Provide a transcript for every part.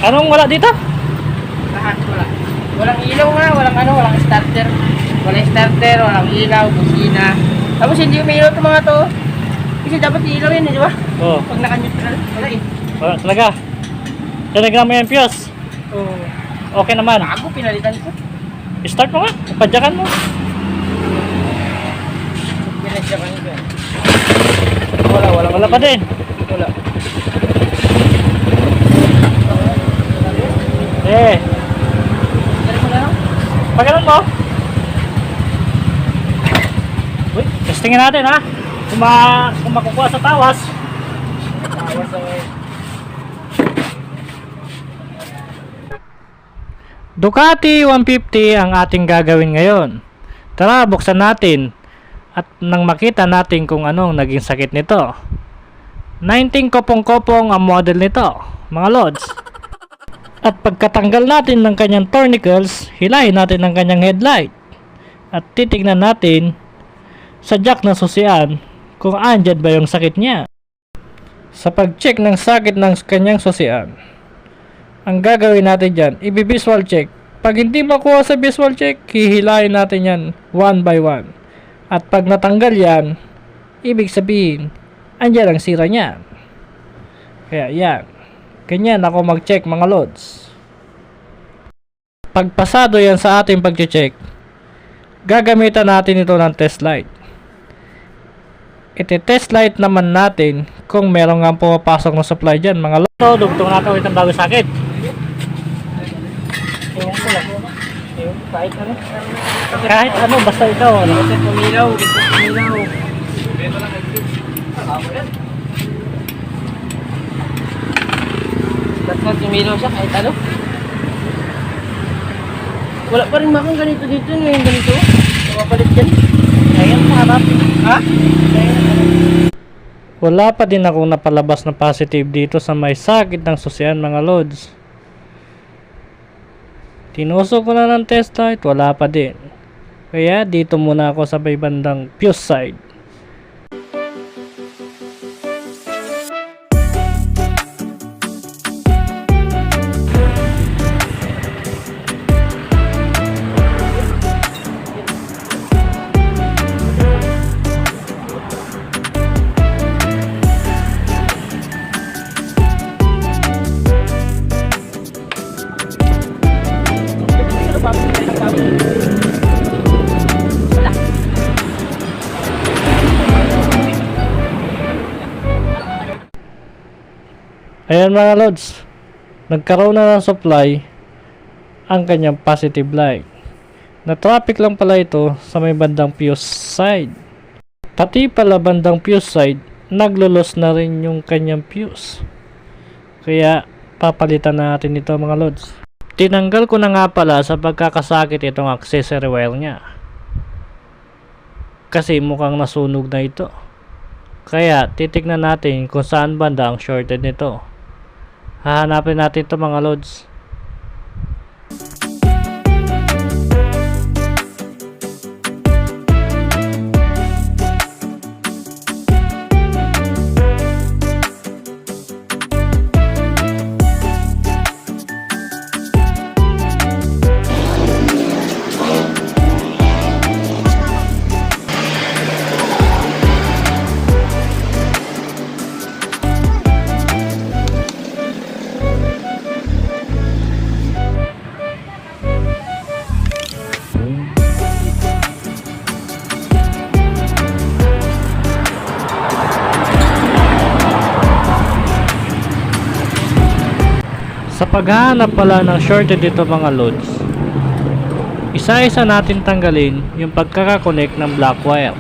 Anong wala dito? Lahat wala. Walang ilaw nga, walang starter. Walang starter, walang ilaw, busina. Tapos hindi umiilaw itong mga to. Kasi dapat ilaw yun, di ba? Oo. Pag naka-neutral, wala eh. Wala talaga. Tinagyan mo yung fuse. Oo. Okay naman. Bago, pinalitan ko. Start mo nga. Padyakan mo. Pinadyakan ko yan. Wala pa din. Wala. Eh. Dali mo na lang. Pagkaroon mo. Uy, testingin natin ha. Kung makukuha sa tawas. Tawas ang Ducati 150 ang ating gagawin ngayon. Tara, buksan natin. At nang makita natin kung anong naging sakit nito. 19 kopong-kopong ang model nito, mga lods. At pagkatanggal natin ng kanyang tornicles, hilahin natin ang kanyang headlight. At titignan natin sa jack ng susian kung andyan ba yung sakit niya. Sa pag-check ng sakit ng kanyang susian, ang gagawin natin dyan, i-visual check. Pag hindi makuha sa visual check, hihilahin natin yan one by one. At pag natanggal yan, ibig sabihin, andyan ang sira niya. Kaya yan. Ganyan ako mag-check mga lods. Pag pasado yan sa ating pag-check, gagamitan natin ito ng test light. Iti-test light naman natin kung meron nga pumapasok ng supply dyan mga lods. So, dugtong natin ulit ang bago sakit. Ewan ko lang. Kahit ano. Kahit ano, basta ikaw. Ano? Basta pumilaw. Basta pumilaw siya kahit ano. Wala pa rin makang ganito dito. Ngayon ganito. Nakapalit dyan. Ayan, harap. Ha? Wala pa din akong napalabas na positive dito sa may sakit ng susian mga lods. Tinusok ko na ng test light, wala pa din. Kaya dito muna ako sa may bandang fuse side. Ayan mga lods, nagkaroon na ng supply ang kanyang positive light. Na traffic lang pala ito sa may bandang fuse side. Pati pala bandang fuse side, naglulos na rin yung kanyang fuse. Kaya papalitan natin ito mga lods. Tinanggal ko na nga pala sa pagkakasakit itong accessory wire nya. Kasi mukhang nasunog na ito. Kaya titignan natin kung saan banda ang shorted nito. Hahanapin natin ito mga lods. Sa paghahanap pala ng shorted dito mga loads, isa-isa natin tanggalin yung pagkakakonect ng black wire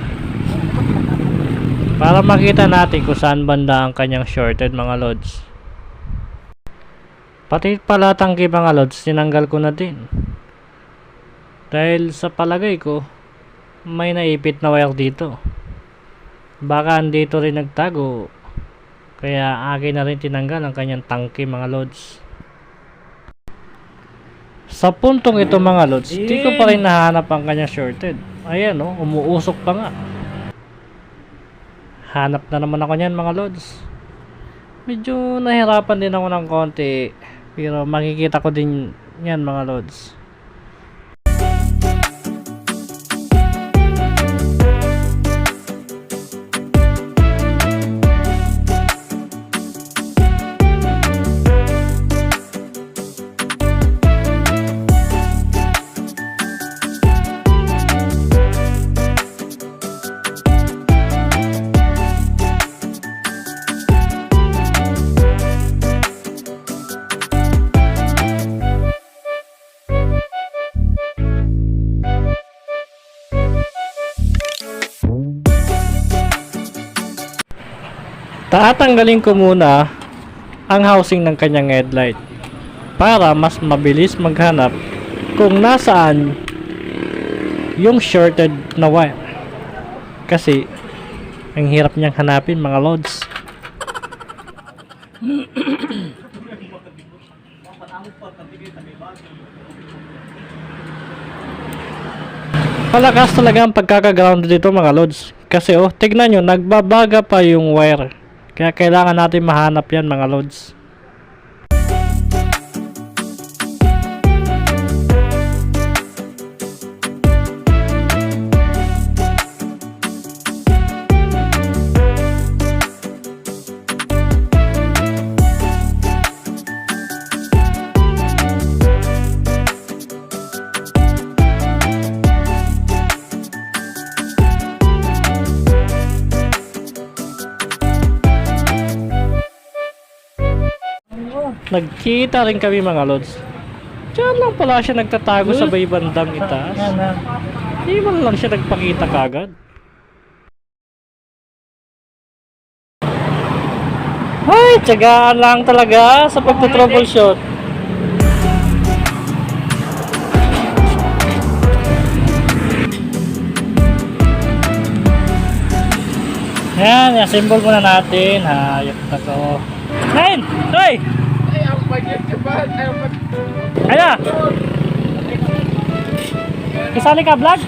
para makita natin kung saan banda ang kanyang shorted mga loads. Pati pala tangki mga loads, tinanggal ko na din dahil sa palagay ko may naipit na wire dito. Baka andito rin nagtago, kaya akin na rin tinanggal ang kanyang tangki mga loads. Sa puntong ito mga lods, di ko pa rin nahanap ang kanyang shorted. Ayan o, umuusok pa nga. Hanap na naman ako niyan mga lods. Medyo nahirapan din ako ng konti Pero makikita ko din yan mga lods. Tatanggalin ko muna ang housing ng kanyang headlight para mas mabilis maghanap kung nasaan yung shorted na wire. Kasi ang hirap niyang hanapin mga lods. Palakas talaga ang pagkakaground dito mga lods. Kasi tignan nyo, nagbabaga pa yung wire. Kaya kailangan natin mahanap yan mga lods. Nagkita rin kami mga lods. Diyan lang pala siya nagtatago sa may bandang itaas. Di man lang siya nagpakita kagad. Ay, tiyagaan lang talaga sa pagta-troubleshoot. Yan, i-assemble muna natin. Hayop na to. Nine! Hoy! Kaya! Isali ka vlog?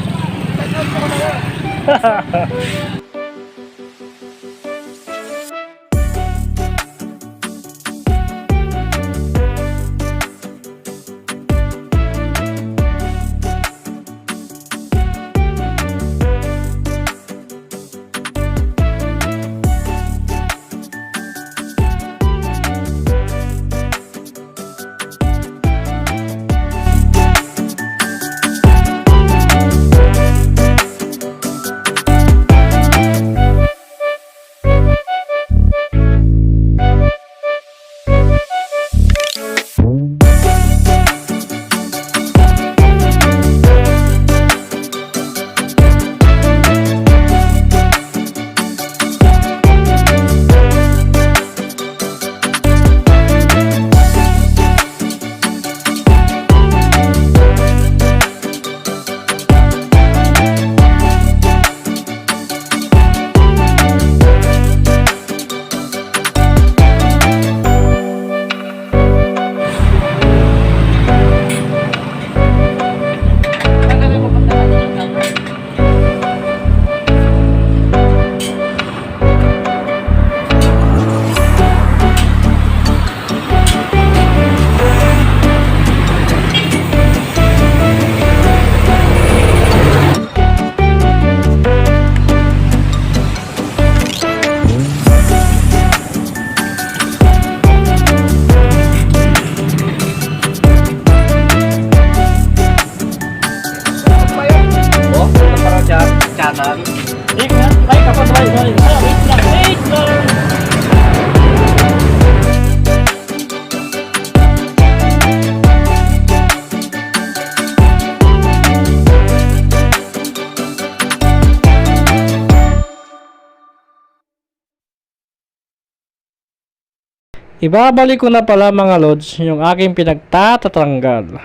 Ibabalik ko na pala mga lods yung aking pinagtatatanggal.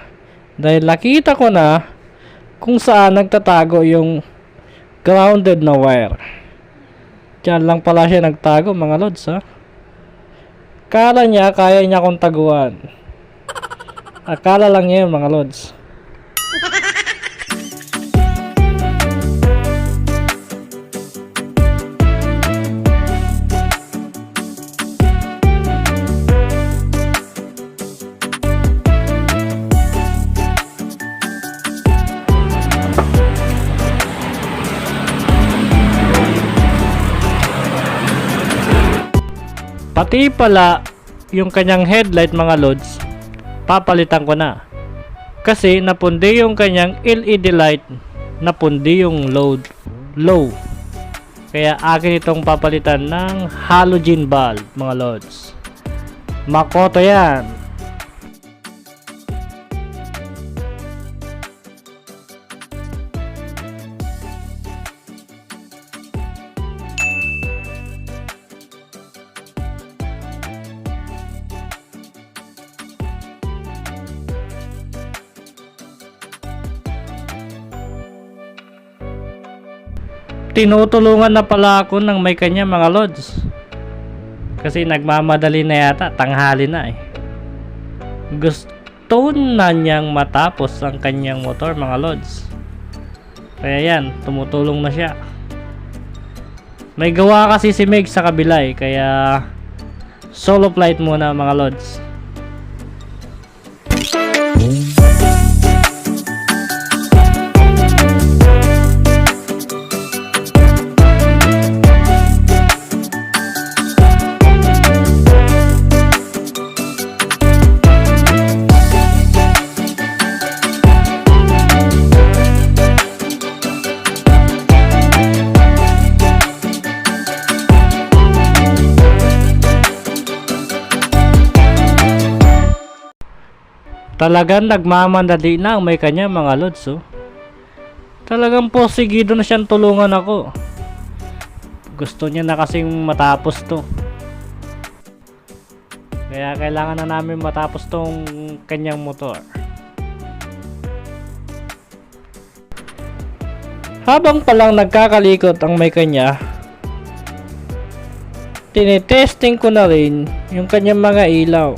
Dahil nakita ko na kung saan nagtatago yung grounded na wire. Diyan lang pala siya nagtago mga lods ha. Akala niya kaya niya akong taguan. Akala lang niya yun mga lods. Pati pala yung kanyang headlight mga lods, papalitan ko na. Kasi napundi yung kanyang LED light, napundi yung low. Kaya akin itong papalitan ng halogen bulb mga lods. Makoto yan. Tinutulungan na pala ako ng may kanya mga lods. Kasi nagmamadali na yata, tanghali na eh. Gusto na niyang matapos ang kanyang motor mga lods. Kaya yan, tumutulong na siya. May gawa kasi si Meg sa kabila eh, kaya solo flight muna mga lods. Talagang nagmamadali na ang may kanya mga lods oh. Talagang posigido na siyang tulungan ako. Gusto niya na kasing matapos to. Kaya kailangan na namin matapos tong kanyang motor. Habang palang nagkakalikot ang may kanya, tinetesting ko na rin yung kanyang mga ilaw.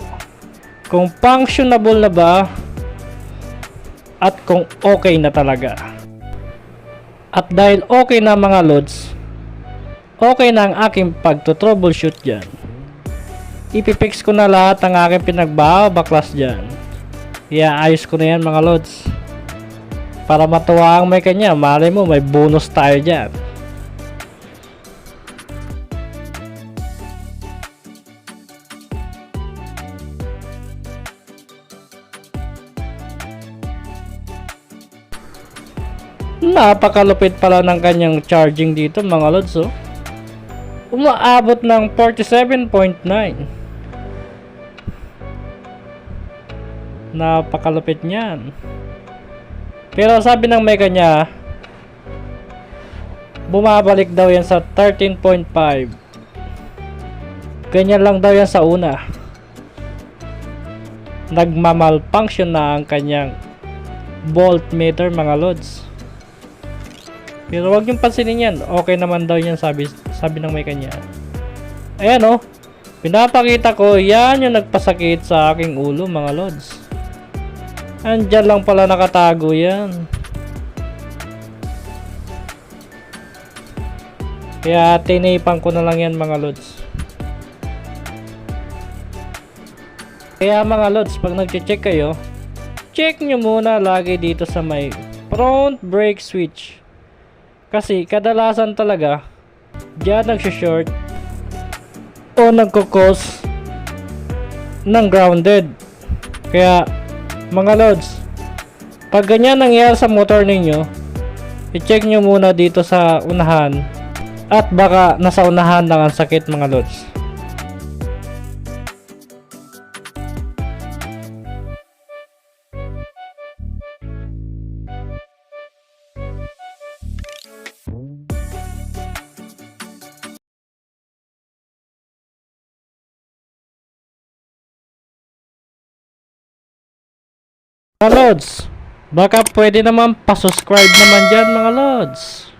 Kung functionable na ba at kung okay na talaga. At dahil okay na mga lods, okay na ang aking pagto-troubleshoot dyan. Ipipix ko na lahat ng aking pinagbabaklas dyan. Iaayos ko na yan mga lods. Para matuwa ang may kanya, malay mo may bonus tayo dyan. Napakalupit pala ng kanyang charging dito mga lods oh. Umaabot ng 47.9. Napakalupit niyan. Pero sabi ng may kanya, bumabalik daw yan sa 13.5. Ganyan lang daw yan sa una. Nagmamalfunction na ang kanyang voltmeter mga lods. Pero wag yung pansinin yan. Okay naman daw yan sabi ng may kanya. Ayan oh. Pinapakita ko yan yung nagpasakit sa aking ulo mga lods. Andyan lang pala nakatago yan. Kaya tinipan ko na lang yan mga lods. Kaya mga lods, pag nag-check kayo, check nyo muna lagi dito sa may front brake switch. Kasi kadalasan talaga diyan nagsho-short o nagko-cause ng grounded. Kaya mga lods, pag ganyan nangyari sa motor ninyo, i-check nyo muna dito sa unahan at baka nasa unahan lang ang sakit mga lods. Mga lods, baka pwede naman pa-subscribe naman dyan mga lods.